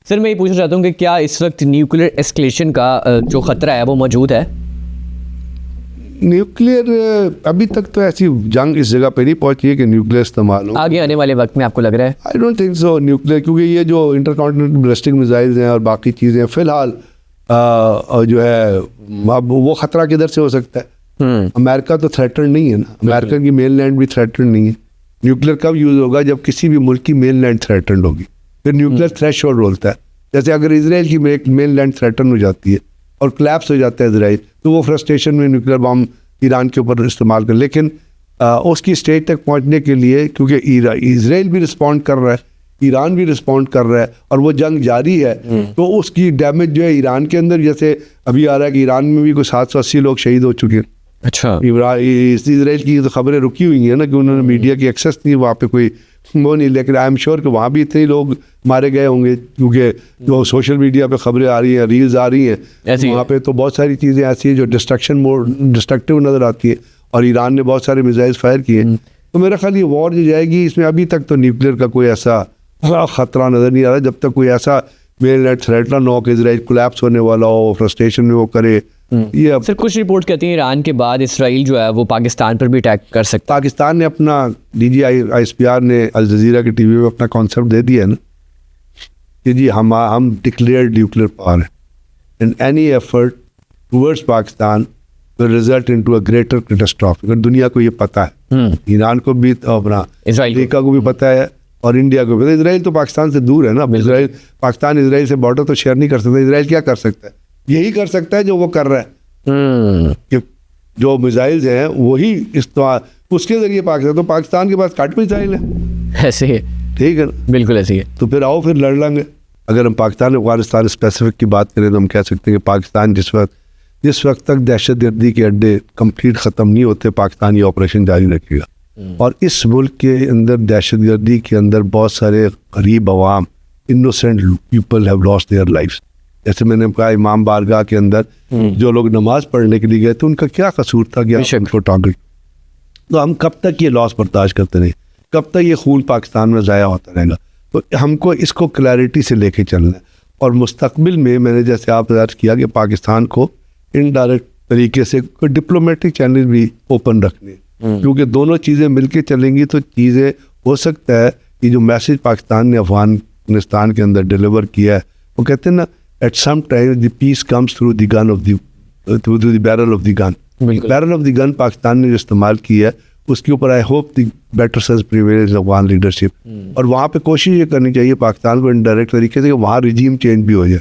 Sir मैं ये पूछना चाहता हूँ कि क्या इस वक्त न्यूक्लियर एस्केलेशन का जो ख़तरा है वो मौजूद है? न्यूक्लियर अभी तक तो ऐसी जंग इस जगह पे नहीं पहुंची है कि न्यूक्लियर इस्तेमाल हो। आगे आने वाले वक्त में आपको लग रहा है? I don't think so nuclear, क्योंकि ये जो इंटरकॉन्टिनेंटल बैलिस्टिक मिसाइल्स हैं और बाकी चीज़ें फ़िलहाल जो है अब वो ख़तरा किधर से हो सकता है? अमेरिका तो थ्रेटन नहीं है ना, अमेरिका की मेन लैंड भी थ्रेटन नहीं है। न्यूक्लियर कब यूज़ होगा? जब किसी भी मुल्क की मेन लैंड थ्रेटन होगी, फिर न्यूक्लियर थ्रेशोल्ड बोलता है। जैसे अगर इसराइल की मेन लैंड थ्रेटन हो जाती है और क्लैप्स हो जाता है इसराइल, तो वो फ्रस्ट्रेशन में न्यूक्लियर बम ईरान के ऊपर इस्तेमाल कर, लेकिन उसकी स्टेज तक पहुंचने के लिए, क्योंकि इसराइल भी रिस्पॉन्ड कर रहा है, ईरान भी रिस्पॉन्ड कर रहा है और वो जंग जारी है, तो उसकी डैमेज जो है ईरान के अंदर, जैसे अभी आ रहा है कि ईरान में भी कुछ 780 लोग शहीद हो चुके हैं। अच्छा, इसराइल की तो खबरें रुकी हुई हैं ना, कि उन्होंने मीडिया की एक्सेस नहीं, वहाँ पे कोई वो नहीं, लेकिन आई एम श्योर कि वहाँ भी इतने लोग मारे गए होंगे, क्योंकि जो सोशल मीडिया पे खबरें आ रही हैं, रील्स आ रही हैं, वहाँ पे तो बहुत सारी चीज़ें ऐसी हैं जो डिस्ट्रक्टिव नज़र आती है, और ईरान ने बहुत सारे मिसाइल फायर किए। तो मेरा ख्याल ये वॉर जो जाएगी, इसमें अभी तक तो न्यूक्लियर का कोई ऐसा ख़तरा नज़र नहीं आ रहा, जब तक कोई ऐसा मेन लैंड थ्रेट ना हो कि इसराइल कोलैप्स होने वाला हो, फ्रस्ट्रेशन में वो करे। ये अब सर कुछ रिपोर्ट कहती हैं ईरान के बाद इसराइल जो है वो पाकिस्तान पर भी अटैक कर सकता है। पाकिस्तान ने अपना DGISPR ने अल जज़ीरा की टीवी में अपना कॉन्सेप्ट दे दिया है ना कि जी हम डिक्लेयर्ड न्यूक्लियर पावर है, and any effort towards Pakistan will result into a greater catastrophe. अगर दुनिया को ये पता है, ईरान को भी, अपना अमेरिका को भी पता है और इंडिया को भी पता है। इसराइल तो पाकिस्तान से दूर है ना, पाकिस्तान इसराइल से बॉर्डर तो शेयर नहीं कर सकता। इसराइल क्या कर सकता है? यही कर सकता है जो वो कर रहा है, कि जो मिसाइल्स हैं वही इस्तेमाल, उसके जरिए पाकिस्तान के पास काट मिसाइल है। ऐसे ही ठीक है ना, बिल्कुल ऐसे ही है। तो फिर आओ फिर लड़ लेंगे। अगर हम पाकिस्तान अफगानिस्तान स्पेसिफिक की बात करें तो हम कह सकते हैं कि पाकिस्तान जिस वक्त तक दहशतगर्दी के अड्डे कंप्लीट ख़त्म नहीं होते, पाकिस्तान ये ऑपरेशन जारी रखेगा। और इस मुल्क के अंदर दहशतगर्दी के अंदर बहुत सारे गरीब अवाम, innocent people have lost their lifes. जैसे मैंने कहा, इमाम बारगाह के अंदर जो लोग नमाज पढ़ने के लिए गए थे, उनका क्या कसूर था कि आप उनको टारगेट? तो हम कब तक ये लॉस बर्दाश्त करते रहे? कब तक ये खून पाकिस्तान में ज़ाया होता रहेगा? तो हमको इसको क्लैरिटी से लेके चलना है। और मुस्तकबिल में मैंने जैसे आप अर्ज किया कि पाकिस्तान को इनडायरेक्ट तरीके से डिप्लोमेटिक चैनल भी ओपन रखने, क्योंकि दोनों चीज़ें मिलके चलेंगी तो चीज़ें हो सकता है कि जो मैसेज पाकिस्तान ने अफगानिस्तान के अंदर डिलीवर किया है, वो कहते हैं ना, at some time the peace comes through the gun of the barrel of the gun. Barrel of the gun Pakistan ने जो इस्तेमाल किया है, उसके ऊपर I hope the better sense prevails Afghan leadership. और वहाँ पे कोशिश ये करनी चाहिए पाकिस्तान को इनडायरेक्ट तरीके से कि वहाँ रिजीम चेंज भी हो जाए।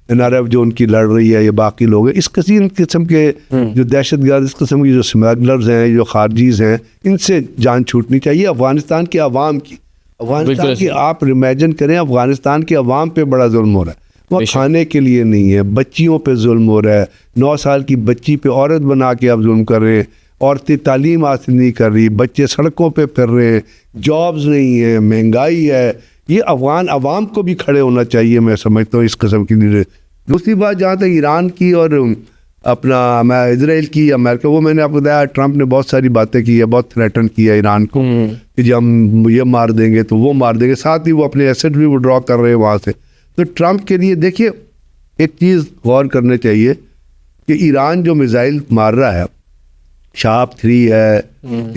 NRF जो उनकी लड़ रही है, ये बाकी लोग हैं, इस किस्म के जो दहशतगर्द, इस किस्म की जो स्मगलर्स हैं, जो खारजीज हैं, इनसे जान छूटनी चाहिए। अफगानिस्तान के अवाम की, अफगानिस्तान की आप इमेजिन करें, अफगानिस्तान के अवाम पे बड़ा जुल्म हो रहा है। वहाँ खाने के लिए नहीं है, बच्चियों पे जुल्म हो रहा है, 9 साल की बच्ची पे औरत बना के आप जुल्म कर रहे हैं, औरतें तालीम हासिल नहीं कर रही, बच्चे सड़कों पे फिर रहे हैं, जॉब्स नहीं है, महंगाई है। ये अफगान अवाम को भी खड़े होना चाहिए, मैं समझता हूँ, इस किस्म की। दूसरी बात जहाँ तक ईरान की और अपना इसराइल की, अमेरिका, वो मैंने आपको बताया, ट्रंप ने बहुत सारी बातें की है, बहुत थ्रेटन किया ईरान को कि जब हम ये मार देंगे तो वो मार देंगे, साथ ही वो अपने एसेट भी विड्रॉ कर रहे हैं वहाँ से। तो ट्रंप के लिए देखिए, एक चीज़ गौर करने चाहिए कि ईरान जो मिसाइल मार रहा है, शार्प 3 है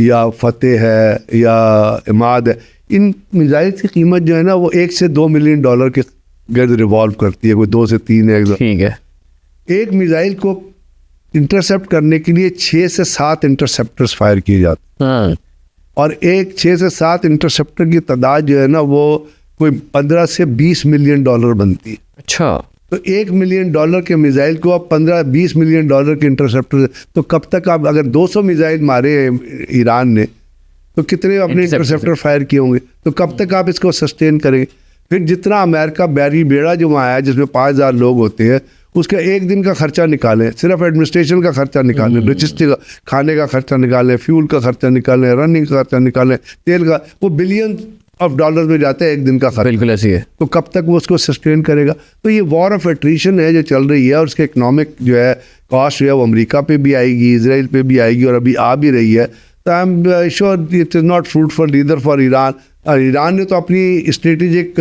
या फतेह है या इमाद है, इन मिसाइल की कीमत जो है ना, वो $1 से $2 मिलियन के गर्द रिवॉल्व करती है, कोई 2 से 3 है। ठीक है, एक मिसाइल को इंटरसेप्ट करने के लिए 6 से 7 इंटरसेप्टर्स फायर किए जाते हैं, और 6 से 7 इंटरसेप्टर की तादाद जो है ना, वो कोई $15 से $20 मिलियन बनती है। अच्छा, तो $1 मिलियन के मिसाइल को अब $15-20 मिलियन के इंटरसेप्टर, तो कब तक आप, अगर 200 मिसाइल मारे ईरान ने, तो कितने अपने इंटरसेप्टर फायर किए होंगे? तो कब तक आप इसको सस्टेन करेंगे? फिर जितना अमेरिका बैरी बेड़ा जो वहाँ आया, जिसमें 5000 लोग होते हैं, उसका एक दिन का खर्चा निकालें, सिर्फ एडमिनिस्ट्रेशन का खर्चा निकालें, लॉजिस्टिक खाने का खर्चा निकालें, फ्यूल का खर्चा निकालें, रनिंग का खर्चा निकालें, तेल का, वो $बिलियन में जाता है एक दिन का खर्चा। बिल्कुल ऐसी है। तो कब तक वो उसको सस्टेन करेगा? तो ये वॉर ऑफ एट्रीशन है जो चल रही है, और उसके इकोनॉमिक जो है कॉस्ट जो है वो अमेरिका पे भी आएगी, इसराइल पे भी आएगी, और अभी आ भी रही है। तो I am sure it is not fruitful either for Iran. Iran ने तो अपनी स्ट्रेटेजिक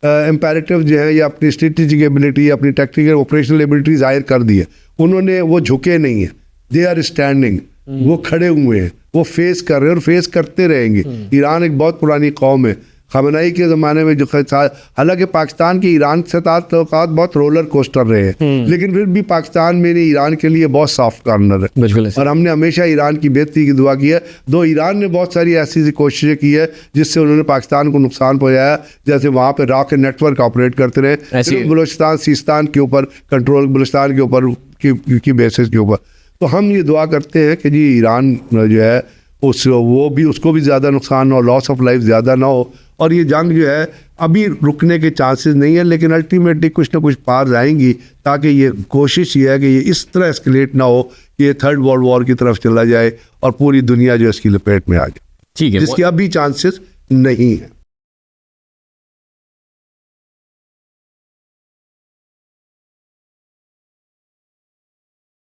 इम्पेरेटिव जो है या अपनी स्ट्रेटेजिक एबिलिटी, अपनी टेक्निकल ऑपरेशनल एबिलिटी जाहिर कर दी है। उन्होंने, वो झुके नहीं है, दे आर स्टैंडिंग, वो खड़े हुए हैं, वो फेस कर रहे हैं और फेस करते रहेंगे। ईरान एक बहुत पुरानी कौम है। खमेनी के ज़माने में जो हालांकि पाकिस्तान के ईरान से ताल्लुकात बहुत रोलर कोस्टर रहे हैं, लेकिन फिर भी पाकिस्तान में ईरान के लिए बहुत सॉफ्ट कॉर्नर है। बिल्कुल। और हमने हमेशा ईरान की बेहतरी की दुआ की है। दो ईरान ने बहुत सारी ऐसी कोशिशें की है जिससे उन्होंने पाकिस्तान को नुकसान पहुंचाया, जैसे वहाँ पे रॉकेट नेटवर्क ऑपरेट करते रहे, बलूचिस्तान सीस्तान के ऊपर कंट्रोल, बलूचिस्तान के ऊपर की बेसिस के ऊपर। तो हम ये दुआ करते हैं कि जी ईरान जो है उसको भी ज़्यादा नुकसान हो, लॉस ऑफ लाइफ ज़्यादा ना हो, और ये जंग जो है अभी रुकने के चांसेस नहीं है, लेकिन अल्टीमेटली कुछ ना कुछ पार आएंगी, ताकि ये कोशिश ये है कि ये इस तरह एस्केलेट ना हो कि ये थर्ड वर्ल्ड वॉर की तरफ चला जाए और पूरी दुनिया जो इसकी लपेट में आ जाए, ठीक है, जिसके अभी चांसेस नहीं है।